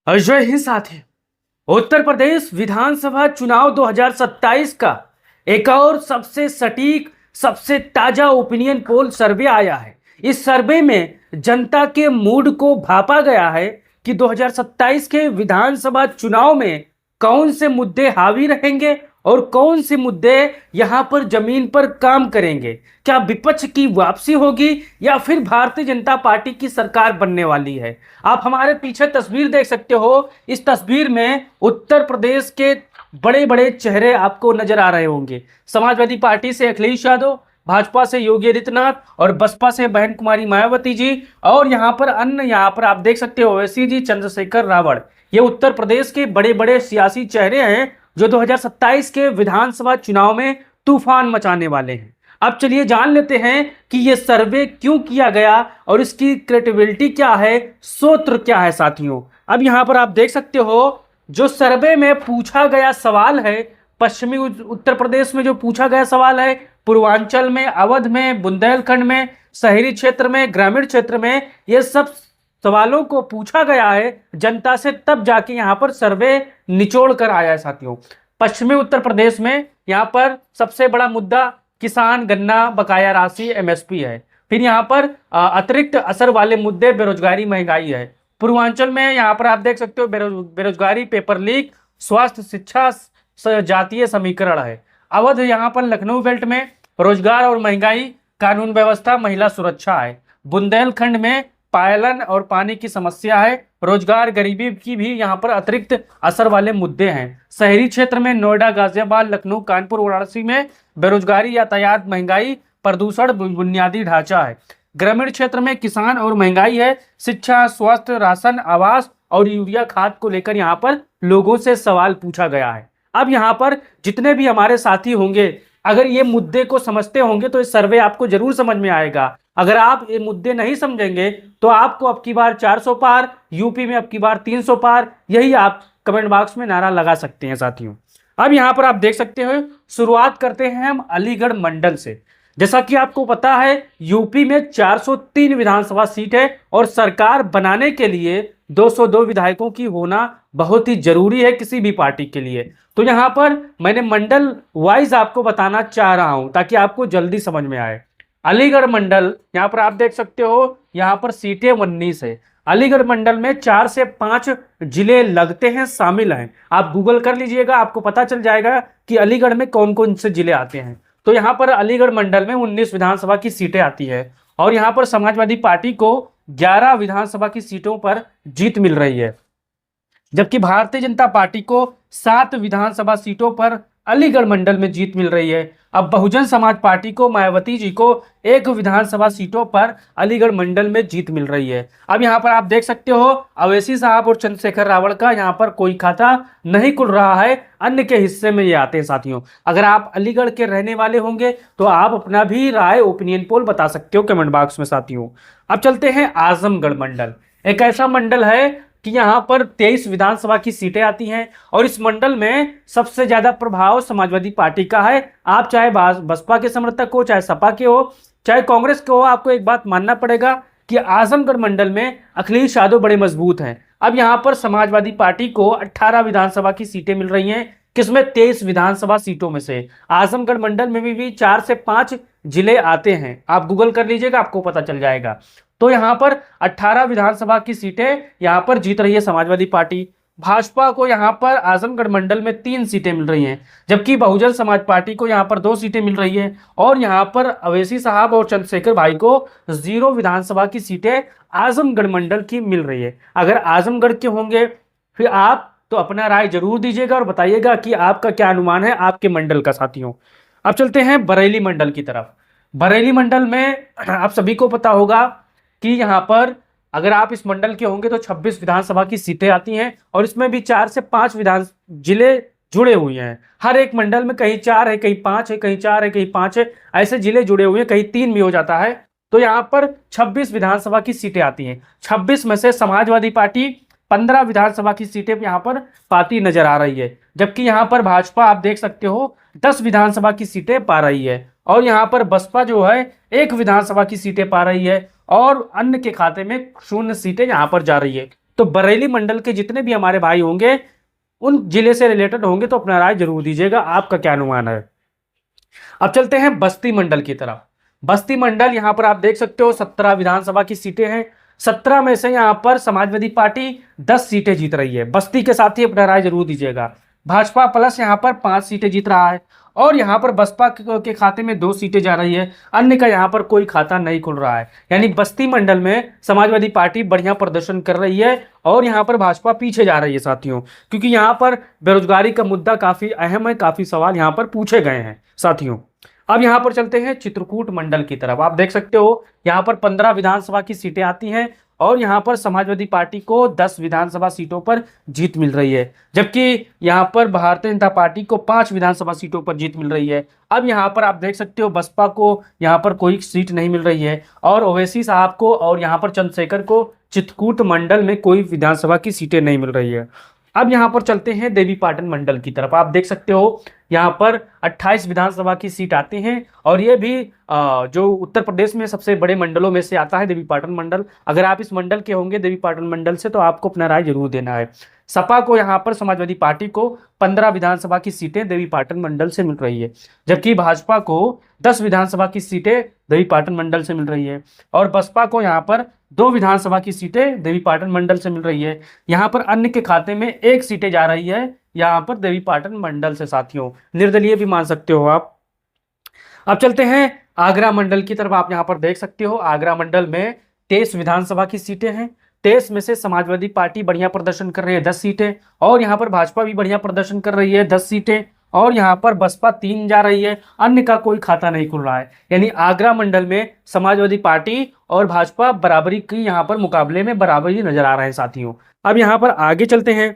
जय हिंद साथी। उत्तर प्रदेश विधानसभा चुनाव 2027 का एक और सबसे सटीक, सबसे ताजा ओपिनियन पोल सर्वे आया है। इस सर्वे में जनता के मूड को भापा गया है कि 2027 के विधानसभा चुनाव में कौन से मुद्दे हावी रहेंगे और कौन से मुद्दे यहां पर जमीन पर काम करेंगे। क्या विपक्ष की वापसी होगी या फिर भारतीय जनता पार्टी की सरकार बनने वाली है। आप हमारे पीछे तस्वीर देख सकते हो। इस तस्वीर में उत्तर प्रदेश के बड़े बड़े चेहरे आपको नजर आ रहे होंगे। समाजवादी पार्टी से अखिलेश यादव, भाजपा से योगी आदित्यनाथ और बसपा से बहन कुमारी मायावती जी, और यहाँ पर अन्य यहाँ पर आप देख सकते हो ओवैसी जी, चंद्रशेखर रावण। ये उत्तर प्रदेश के बड़े बड़े सियासी चेहरे हैं जो 2027 के विधानसभा चुनाव में तूफान मचाने वाले हैं। अब चलिए जान लेते हैं कि ये सर्वे क्यों किया गया और इसकी क्रेडिबिलिटी क्या है, सूत्र क्या है साथियों। अब यहां पर आप देख सकते हो जो सर्वे में पूछा गया सवाल है, पश्चिमी उत्तर प्रदेश में जो पूछा गया सवाल है, पूर्वांचल में, अवध में, बुंदेलखंड में, शहरी क्षेत्र में, ग्रामीण क्षेत्र में, ये सब सवालों को पूछा गया है जनता से, तब जाके यहाँ पर सर्वे निचोड़ कर आया है साथियों। पश्चिमी उत्तर प्रदेश में यहाँ पर सबसे बड़ा मुद्दा किसान गन्ना बकाया राशि एमएसपी है। फिर यहाँ पर अतिरिक्त असर वाले मुद्दे बेरोजगारी, महंगाई है। पूर्वांचल में यहाँ पर आप देख सकते हो बेरोजगारी, पेपर लीक, स्वास्थ्य, शिक्षा, जातीय समीकरण है। अवध यहाँ पर लखनऊ बेल्ट में रोजगार और महंगाई, कानून व्यवस्था, महिला सुरक्षा है। बुंदेलखंड में पायलन और पानी की समस्या है। रोजगार, गरीबी की भी यहाँ पर अतिरिक्त असर वाले मुद्दे हैं। शहरी क्षेत्र में नोएडा, गाजियाबाद, लखनऊ, कानपुर, वाराणसी में बेरोजगारी, यातायात, महंगाई, प्रदूषण, बुनियादी ढांचा है। ग्रामीण क्षेत्र में किसान और महंगाई है। शिक्षा, स्वास्थ्य, राशन, आवास और यूरिया खाद को लेकर यहाँ पर लोगों से सवाल पूछा गया है। अब यहाँ पर जितने भी हमारे साथी होंगे, अगर ये मुद्दे को समझते होंगे तो इस सर्वे आपको जरूर समझ में आएगा। अगर आप ये मुद्दे नहीं समझेंगे तो आपको अब की बार 400 पार, यूपी में अब की बार 300 पार, यही आप कमेंट बॉक्स में नारा लगा सकते हैं साथियों। अब यहाँ पर आप देख सकते हो, शुरुआत करते हैं हम अलीगढ़ मंडल से। जैसा कि आपको पता है यूपी में 403 विधानसभा सीट है और सरकार बनाने के लिए 202 विधायकों की होना बहुत ही जरूरी है किसी भी पार्टी के लिए। तो यहाँ पर मैंने मंडल वाइज आपको बताना चाह रहा हूं ताकि आपको जल्दी समझ में आए। अलीगढ़ मंडल यहाँ पर आप देख सकते हो, यहाँ पर सीटें 19 है। अलीगढ़ मंडल में 4 से 5 जिले लगते हैं, शामिल हैं। आप गूगल कर लीजिएगा, आपको पता चल जाएगा कि अलीगढ़ में कौन कौन से जिले आते हैं। तो यहाँ पर अलीगढ़ मंडल में 19 विधानसभा की सीटें आती है और यहाँ पर समाजवादी पार्टी को 11 विधानसभा की सीटों पर जीत मिल रही है, जबकि भारतीय जनता पार्टी को 7 विधानसभा सीटों पर अलीगढ़ मंडल में जीत मिल रही है। अब बहुजन समाज पार्टी को, मायावती जी को 1 विधानसभा सीटों पर अलीगढ़ मंडल में जीत मिल रही है। अब यहाँ पर आप देख सकते हो ओवैसी साहब और चंद्रशेखर रावण का यहाँ पर कोई खाता नहीं खुल रहा है, अन्य के हिस्से में ये आते हैं साथियों। अगर आप अलीगढ़ के रहने वाले होंगे तो आप अपना भी राय, ओपिनियन पोल बता सकते हो कमेंट बॉक्स में साथियों। अब चलते हैं आजमगढ़ मंडल। एक ऐसा मंडल है कि यहाँ पर 23 विधानसभा की सीटें आती हैं और इस मंडल में सबसे ज्यादा प्रभाव समाजवादी पार्टी का है। आप चाहे बसपा के समर्थक हो, चाहे सपा के हो, चाहे कांग्रेस के हो, आपको एक बात मानना पड़ेगा कि आजमगढ़ मंडल में अखिलेश यादव बड़े मजबूत हैं। अब यहाँ पर समाजवादी पार्टी को 18 विधानसभा की सीटें मिल रही हैं, किसमें 23 विधानसभा सीटों में से। आजमगढ़ मंडल में भी 4 से 5 जिले आते हैं, आप गूगल कर लीजिएगा, आपको पता चल जाएगा। तो यहाँ पर 18 विधानसभा की सीटें यहाँ पर जीत रही है समाजवादी पार्टी। भाजपा को यहाँ पर आजमगढ़ मंडल में 3 सीटें मिल रही हैं, जबकि बहुजन समाज पार्टी को यहाँ पर 2 सीटें मिल रही है और यहाँ पर ओवैसी साहब और चंद्रशेखर भाई को 0 विधानसभा की सीटें आजमगढ़ मंडल की मिल रही है। अगर आजमगढ़ के होंगे फिर आप तो अपना राय जरूर दीजिएगा और बताइएगा कि आपका क्या अनुमान है आपके मंडल का साथियों। अब चलते हैं बरेली मंडल की तरफ। बरेली मंडल में आप सभी को पता होगा कि यहाँ पर अगर आप इस मंडल के होंगे तो 26 विधानसभा की सीटें आती हैं और इसमें भी 4 से 5 विधान जिले जुड़े हुए हैं। हर एक मंडल में कहीं 4 है, कहीं 5 है, कहीं 4 है, कहीं 5 है, ऐसे जिले जुड़े हुए हैं, कहीं 3 भी हो जाता है। तो यहाँ पर 26 विधानसभा की सीटें आती हैं। 26 में से समाजवादी पार्टी 15 विधानसभा की सीटें यहाँ पर पाती नजर आ रही है, जबकि यहाँ पर भाजपा आप देख सकते हो 10 विधानसभा की सीटें पा रही है और यहाँ पर बसपा जो है 1 विधानसभा की सीटें पा रही है और अन्य के खाते में 0 सीटें यहाँ पर जा रही है। तो बरेली मंडल के जितने भी हमारे भाई होंगे उन जिले से रिलेटेड होंगे तो अपना राय जरूर दीजिएगा, आपका क्या अनुमान है। अब चलते हैं बस्ती मंडल की तरफ। बस्ती मंडल यहां पर आप देख सकते हो 17 विधानसभा की सीटें हैं। 17 में से यहां पर समाजवादी पार्टी 10 सीटें जीत रही है। बस्ती के साथ ही अपना राय जरूर दीजिएगा। भाजपा प्लस यहां पर 5 सीटें जीत रहा है और यहां पर बसपा के खाते में 2 सीटें जा रही है, अन्य का यहां पर कोई खाता नहीं खुल रहा है। यानी बस्ती मंडल में समाजवादी पार्टी बढ़िया प्रदर्शन कर रही है और यहां पर भाजपा पीछे जा रही है साथियों, क्योंकि यहां पर बेरोजगारी का मुद्दा काफी अहम है, काफी सवाल यहां पर पूछे गए हैं साथियों। अब यहां पर चलते हैं चित्रकूट मंडल की तरफ। आप देख सकते हो यहां पर 15 विधानसभा की सीटें आती हैं और यहां पर समाजवादी पार्टी को 10 विधानसभा सीटों पर जीत मिल रही है, जबकि यहां पर भारतीय जनता पार्टी को 5 विधानसभा सीटों पर जीत मिल रही है। अब यहां पर आप देख सकते हो बसपा को यहां पर कोई सीट नहीं मिल रही है और ओवैसी साहब को और यहां पर चंद्रशेखर को चित्रकूट मंडल में कोई विधानसभा की सीटें नहीं मिल रही है। अब यहां पर चलते हैं देवीपाटन मंडल की तरफ। आप देख सकते हो यहां पर 28 विधानसभा की सीट आती हैं और ये भी जो उत्तर प्रदेश में सबसे बड़े मंडलों में से आता है देवीपाटन मंडल। अगर आप इस मंडल के होंगे देवीपाटन मंडल से तो आपको अपना राय जरूर देना है। सपा को यहां पर समाजवादी पार्टी को 15 विधानसभा की सीटें देवीपाटन मंडल से मिल रही है, जबकि भाजपा को 10 विधानसभा की सीटें देवीपाटन मंडल से मिल रही है और बसपा को यहां पर 2 विधानसभा की सीटें देवीपाटन मंडल से मिल रही है। यहां पर अन्य के खाते में 1 सीटें जा रही है यहां पर देवीपाटन मंडल से साथियों, निर्दलीय भी मान सकते हो आप। अब चलते हैं आगरा मंडल की तरफ। आप यहां पर देख सकते हो आगरा मंडल में 23 विधानसभा की सीटें हैं। 23 में से समाजवादी पार्टी बढ़िया प्रदर्शन कर रही है 10 सीटें और यहां पर भाजपा भी बढ़िया प्रदर्शन कर रही है 10 सीटें और यहां पर बसपा 3 जा रही है, अन्य का कोई खाता नहीं खुल रहा है। यानी आगरा मंडल में समाजवादी पार्टी और भाजपा बराबरी की यहां पर मुकाबले में बराबरी नजर आ रहे हैं साथियों। अब यहां पर आगे चलते हैं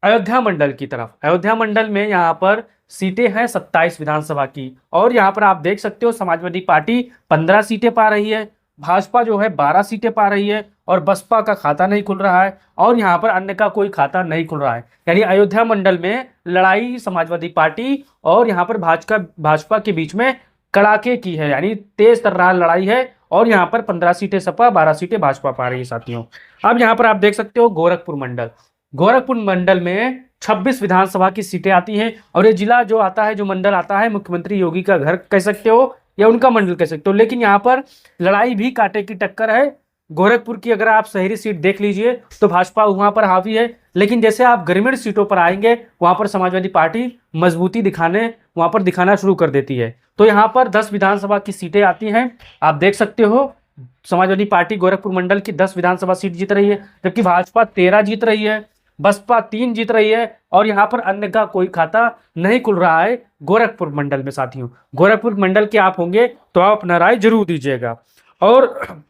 अयोध्या मंडल की तरफ। अयोध्या मंडल में यहाँ पर सीटें हैं 27 विधानसभा की और यहाँ पर आप देख सकते हो समाजवादी पार्टी 15 सीटें पा रही है, भाजपा जो है 12 सीटें पा रही है और बसपा का खाता नहीं खुल रहा है और यहाँ पर अन्य का कोई खाता नहीं खुल रहा है। यानी अयोध्या मंडल में लड़ाई समाजवादी पार्टी और यहाँ पर भाजपा के बीच में कड़ाके की है, यानी तेज तर्रार लड़ाई है और यहाँ पर 15 सीटें सपा 12 सीटें भाजपा पा रही है साथियों। अब यहाँ पर आप देख सकते हो गोरखपुर मंडल। गोरखपुर मंडल में 26 विधानसभा की सीटें आती हैं और ये जिला जो आता है, जो मंडल आता है, मुख्यमंत्री योगी का घर कह सकते हो या उनका मंडल कह सकते हो, लेकिन यहाँ पर लड़ाई भी कांटे की टक्कर है। गोरखपुर की अगर आप शहरी सीट देख लीजिए तो भाजपा वहां पर हावी है, लेकिन जैसे आप ग्रामीण सीटों पर आएंगे वहां पर समाजवादी पार्टी मजबूती दिखाना शुरू कर देती है। तो यहाँ पर 10 विधानसभा की सीटें आती हैं। आप देख सकते हो समाजवादी पार्टी गोरखपुर मंडल की 10 विधानसभा सीट जीत रही है, जबकि भाजपा 13 जीत रही है, बसपा 3 जीत रही है और यहाँ पर अन्य का कोई खाता नहीं खुल रहा है गोरखपुर मंडल में साथियों। गोरखपुर मंडल के आप होंगे तो आप अपना राय जरूर दीजिएगा। और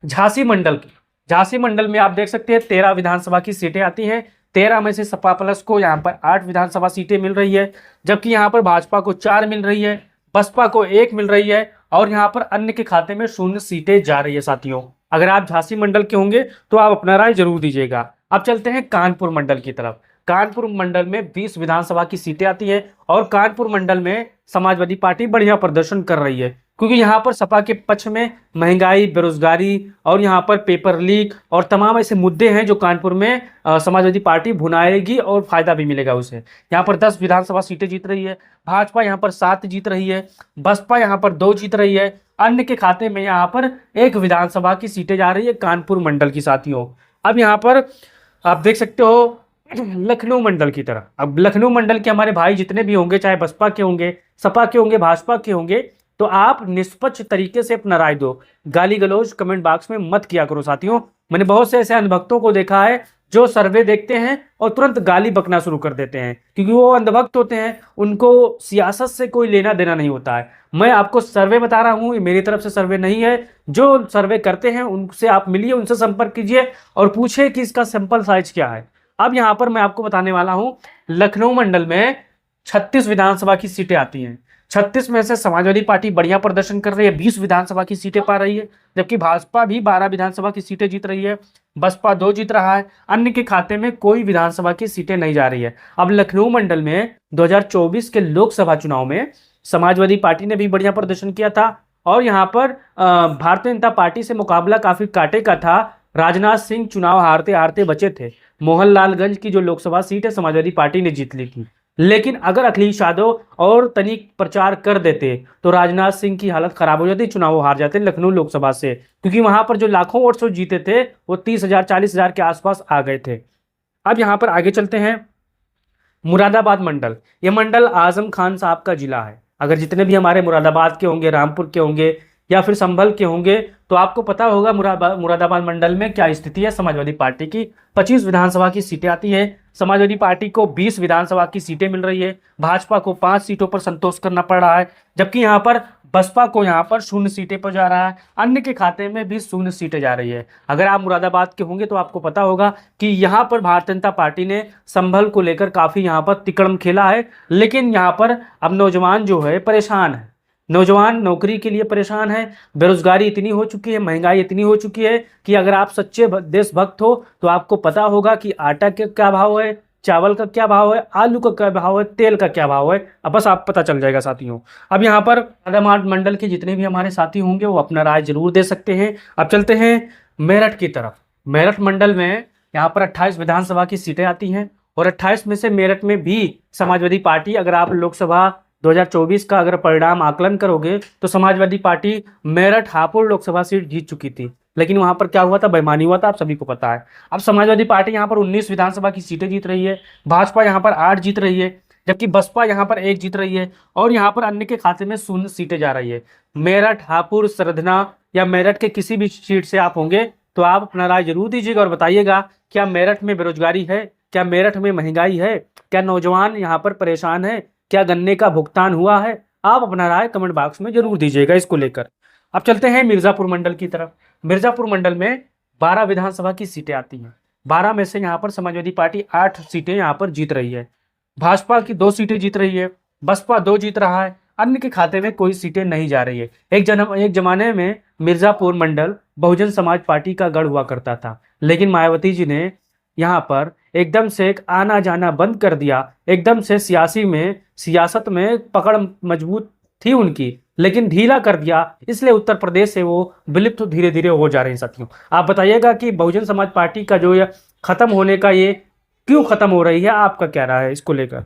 झांसी मंडल में आप देख सकते हैं 13 विधानसभा की सीटें आती हैं। 13 में से सपा प्लस को यहाँ पर 8 विधानसभा सीटें मिल रही है, जबकि यहाँ पर भाजपा को 4 मिल रही है, बसपा को 1 मिल रही है और यहाँ पर अन्य के खाते में 0 सीटें जा रही है साथियों। अगर आप झांसी मंडल के होंगे तो आप अपना राय जरूर दीजिएगा। अब चलते हैं कानपुर मंडल की तरफ। कानपुर मंडल में 20 विधानसभा की सीटें आती हैं और कानपुर मंडल में समाजवादी पार्टी बढ़िया प्रदर्शन कर रही है, क्योंकि यहाँ पर सपा के पक्ष में महंगाई, बेरोजगारी और यहाँ पर पेपर लीक और तमाम ऐसे मुद्दे हैं जो कानपुर में समाजवादी पार्टी भुनाएगी और फायदा भी मिलेगा उसे। यहाँ पर 10 विधानसभा सीटें जीत रही है, भाजपा यहाँ पर 7 जीत रही है, बसपा यहाँ पर 2 जीत रही है, अन्य के खाते में यहाँ पर 1 विधानसभा की सीटें जा रही है कानपुर मंडल की साथियों। अब यहाँ पर आप देख सकते हो लखनऊ मंडल की तरफ। अब लखनऊ मंडल के हमारे भाई जितने भी होंगे, चाहे बसपा के होंगे, सपा के होंगे, भाजपा के होंगे, तो आप निष्पक्ष तरीके से अपना राय दो। गाली गलौज कमेंट बॉक्स में मत किया करो साथियों। मैंने बहुत से ऐसे अंधभक्तों को देखा है जो सर्वे देखते हैं और तुरंत गाली बकना शुरू कर देते हैं, क्योंकि वो अंधभक्त होते हैं, उनको सियासत से कोई लेना देना नहीं होता है। मैं आपको सर्वे बता रहा हूँ, ये मेरी तरफ से सर्वे नहीं है। जो सर्वे करते हैं उनसे आप मिलिए, उनसे संपर्क कीजिए और पूछिए कि इसका सैंपल साइज क्या है। अब यहाँ पर मैं आपको बताने वाला हूँ, लखनऊ मंडल में 36 विधानसभा की सीटें आती हैं। 36 में से समाजवादी पार्टी बढ़िया प्रदर्शन कर रही है, 20 विधानसभा की सीटें पा रही है, जबकि भाजपा भी 12 विधानसभा की सीटें जीत रही है, बसपा 2 जीत रहा है, अन्य के खाते में कोई विधानसभा की सीटें नहीं जा रही है। अब लखनऊ मंडल में 2024 के लोकसभा चुनाव में समाजवादी पार्टी ने भी बढ़िया प्रदर्शन किया था और यहाँ पर भारतीय जनता पार्टी से मुकाबला काफी कांटे का था, राजनाथ सिंह चुनाव हारते हारते बचे थे। मोहनलालगंज की जो लोकसभा सीट है समाजवादी पार्टी ने जीत ली थी। लेकिन अगर अखिलेश यादव और तनिक प्रचार कर देते तो राजनाथ सिंह की हालत खराब हो जाती, चुनाव हार जाते लखनऊ लोकसभा से, क्योंकि वहां पर जो लाखों वोट से जीते थे वो 30,000 40,000 के आसपास आ गए थे। अब यहाँ पर आगे चलते हैं। मुरादाबाद मंडल, ये मंडल आजम खान साहब का जिला है। अगर जितने भी हमारे मुरादाबाद के होंगे, रामपुर के होंगे या फिर संभल के होंगे, तो आपको पता होगा मुरादाबाद मंडल में क्या स्थिति है। समाजवादी पार्टी की 25 विधानसभा की सीटें आती है। समाजवादी पार्टी को 20 विधानसभा की सीटें मिल रही है, भाजपा को 5 सीटों पर संतोष करना पड़ रहा है, जबकि यहाँ पर बसपा को यहाँ पर 0 सीटें पर जा रहा है, अन्य के खाते में भी 0 सीटें जा रही है। अगर आप मुरादाबाद के होंगे तो आपको पता होगा कि यहाँ पर भारतीय जनता पार्टी ने संभल को लेकर काफ़ी यहाँ पर तिकड़म खेला है, लेकिन यहाँ पर अब नौजवान जो है परेशान है। नौजवान नौकरी के लिए परेशान है, बेरोजगारी इतनी हो चुकी है, महंगाई इतनी हो चुकी है कि अगर आप सच्चे देशभक्त हो तो आपको पता होगा कि आटा के क्या भाव है, चावल का क्या भाव है, आलू का क्या भाव है, तेल का क्या भाव है। अब बस आप पता चल जाएगा साथियों। अब यहाँ पर मुरादाबाद मंडल के जितने भी हमारे साथी होंगे वो अपना राय जरूर दे सकते हैं। अब चलते हैं मेरठ की तरफ। मेरठ मंडल में यहाँ पर 28 विधानसभा की सीटें आती हैं और 28 में से मेरठ में भी समाजवादी पार्टी, अगर आप लोकसभा 2024 का अगर परिणाम आकलन करोगे तो समाजवादी पार्टी मेरठ हापुड़ लोकसभा सीट जीत चुकी थी, लेकिन वहां पर क्या हुआ था, बेईमानी हुआ था, आप सभी को पता है। अब समाजवादी पार्टी यहाँ पर 19 विधानसभा की सीटें जीत रही है, भाजपा यहाँ पर 8 जीत रही है, जबकि बसपा यहाँ पर 1 जीत रही है और यहाँ पर अन्य के खाते में 0 सीटें जा रही है। मेरठ, हापुड़, सरधना या मेरठ के किसी भी सीट से आप होंगे तो आप अपना राय जरूर दीजिएगा और बताइएगा क्या मेरठ में बेरोजगारी है, क्या मेरठ में महंगाई है, क्या नौजवान यहाँ पर परेशान है, क्या गन्ने का भुगतान हुआ है। आप अपना राय कमेंट बॉक्स में जरूर दीजिएगा इसको लेकर। अब चलते हैं मिर्जापुर मंडल की तरफ। मिर्जापुर मंडल में 12 विधानसभा की सीटें आती हैं। 12 में से यहाँ पर समाजवादी पार्टी 8 सीटें यहाँ पर जीत रही है, भाजपा की 2 सीटें जीत रही है, बसपा 2 जीत रहा है, अन्य के खाते में कोई सीटें नहीं जा रही है। एक जमाने में मिर्जापुर मंडल बहुजन समाज पार्टी का गढ़ हुआ करता था, लेकिन मायावती जी ने यहाँ पर एकदम से एक आना जाना बंद कर दिया। एकदम से सियासत में पकड़ मजबूत थी उनकी, लेकिन ढीला कर दिया, इसलिए उत्तर प्रदेश से वो विलुप्त धीरे धीरे हो जा रहे हैं साथियों। आप बताइएगा कि बहुजन समाज पार्टी का जो ये खत्म होने का ये क्यों खत्म हो रही है, आपका क्या राय है इसको लेकर।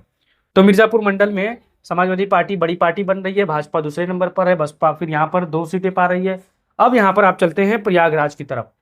तो मिर्जापुर मंडल में समाजवादी पार्टी बड़ी पार्टी बन रही है, भाजपा दूसरे नंबर पर है, बसपा फिर यहाँ पर 2 सीटें पा रही है। अब यहाँ पर आप चलते हैं प्रयागराज की तरफ।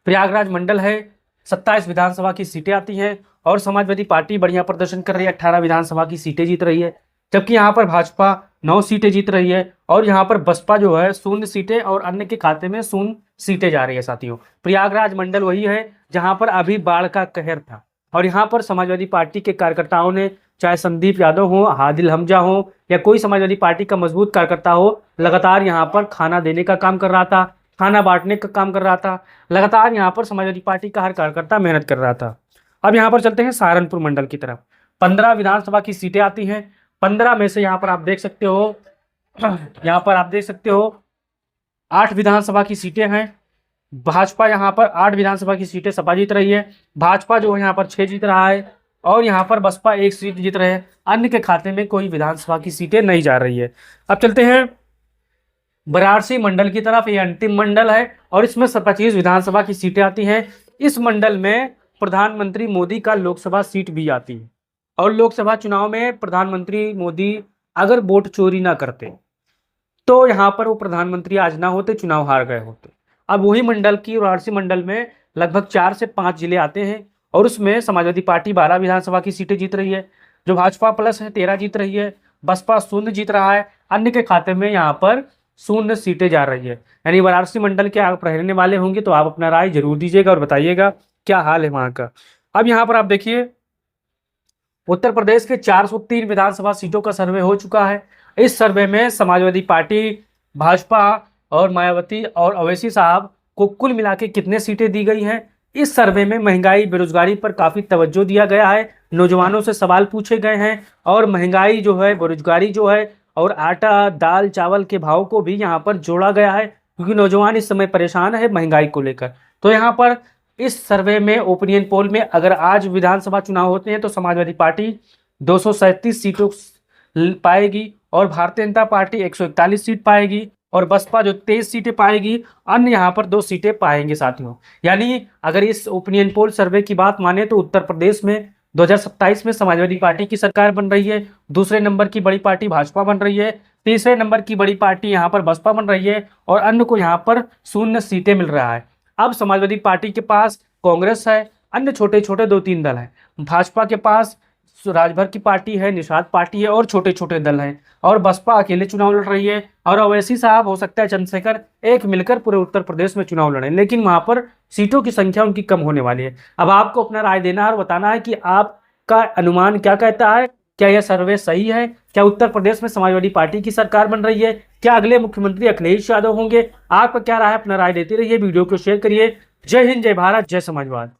प्रयागराज मंडल है, 27 विधानसभा की सीटें आती हैं और समाजवादी पार्टी बढ़िया प्रदर्शन कर रही है, 18 विधानसभा की सीटें जीत रही है, जबकि यहाँ पर भाजपा 9 सीटें जीत रही है और यहाँ पर बसपा जो है 0 सीटें और अन्य के खाते में 0 सीटें जा रही है साथियों। प्रयागराज मंडल वही है जहाँ पर अभी बाढ़ का कहर था और यहाँ पर समाजवादी पार्टी के कार्यकर्ताओं ने, चाहे संदीप यादव हो, हादिल हमजा हो या कोई समाजवादी पार्टी का मजबूत कार्यकर्ता हो, लगातार यहाँ पर खाना देने का काम कर रहा था, खाना बांटने का काम कर रहा था, लगातार यहाँ पर समाजवादी पार्टी का हर कार्यकर्ता मेहनत कर रहा था। अब यहाँ पर चलते हैं सहारनपुर मंडल की तरफ। 15 विधानसभा की सीटें आती हैं। 15 में से यहाँ पर आप देख सकते हो, 8 विधानसभा की सीटें हैं। भाजपा यहाँ पर 8 विधानसभा की सीटें सपा जीत रही है, भाजपा जो यहाँ पर 6 जीत रहा है और यहाँ पर बसपा 1 सीट जीत रहे हैं, अन्य के खाते में कोई विधानसभा की सीटें नहीं जा रही है। अब चलते हैं वाराणसी मंडल की तरफ। ये अंतिम मंडल है और इसमें 25 विधानसभा की सीटें आती हैं। इस मंडल में प्रधानमंत्री मोदी का लोकसभा सीट भी आती है और लोकसभा चुनाव में प्रधानमंत्री मोदी अगर वोट चोरी ना करते तो यहाँ पर वो प्रधानमंत्री आज ना होते, चुनाव हार गए होते। अब वही मंडल की वाराणसी मंडल में लगभग 4 से 5 जिले आते हैं और उसमें समाजवादी पार्टी 12 विधानसभा की सीटें जीत रही है, जो भाजपा प्लस है 13 जीत रही है, बसपा 0 जीत रहा है, अन्य के खाते में यहाँ पर 0 सीटें जा रही है। यानी वाराणसी मंडल के आप रहने वाले होंगे तो आप अपना राय जरूर दीजिएगा और बताइएगा क्या हाल है वहां का। अब यहाँ पर आप देखिए उत्तर प्रदेश के 403 विधानसभा सीटों का सर्वे हो चुका है। इस सर्वे में समाजवादी पार्टी, भाजपा और मायावती और अवैसी साहब को कुल मिला के कितने सीटें दी गई हैं। इस सर्वे में महंगाई, बेरोजगारी पर काफ़ी तवज्जो दिया गया है, नौजवानों से सवाल पूछे गए हैं और महंगाई जो है, बेरोजगारी जो है और आटा, दाल, चावल के भाव को भी यहाँ पर जोड़ा गया है, क्योंकि नौजवान इस समय परेशान है महंगाई को लेकर। तो यहाँ पर इस सर्वे में, ओपिनियन पोल में, अगर आज विधानसभा चुनाव होते हैं तो समाजवादी पार्टी 237 सीटों पाएगी और भारतीय जनता पार्टी 141 सीट पाएगी और बसपा जो 23 सीटें पाएगी, अन्य यहाँ पर 2 सीटें पाएंगे साथियों। यानी अगर इस ओपिनियन पोल सर्वे की बात माने तो उत्तर प्रदेश में 2027 में समाजवादी पार्टी की सरकार बन रही है, दूसरे नंबर की बड़ी पार्टी भाजपा बन रही है, तीसरे नंबर की बड़ी पार्टी यहाँ पर बसपा बन रही है और अन्य को यहाँ पर 0 सीटें मिल रहा है। अब समाजवादी पार्टी के पास कांग्रेस है, अन्य छोटे छोटे 2-3 दल हैं। भाजपा के पास राजभर की पार्टी है, निषाद पार्टी है और छोटे छोटे दल हैं, और बसपा अकेले चुनाव लड़ रही है। और अवैसी साहब, हो सकता है चंद्रशेखर, एक मिलकर पूरे उत्तर प्रदेश में चुनाव लड़ें, लेकिन वहां पर सीटों की संख्या उनकी कम होने वाली है। अब आपको अपना राय देना है और बताना है कि आपका अनुमान क्या कहता है। क्या यह सर्वे सही है? क्या उत्तर प्रदेश में समाजवादी पार्टी की सरकार बन रही है? क्या अगले मुख्यमंत्री अखिलेश यादव होंगे? आपका क्या राय है? अपना राय देते रहिए, वीडियो को शेयर करिए। जय हिंद, जय भारत, जय समाजवाद।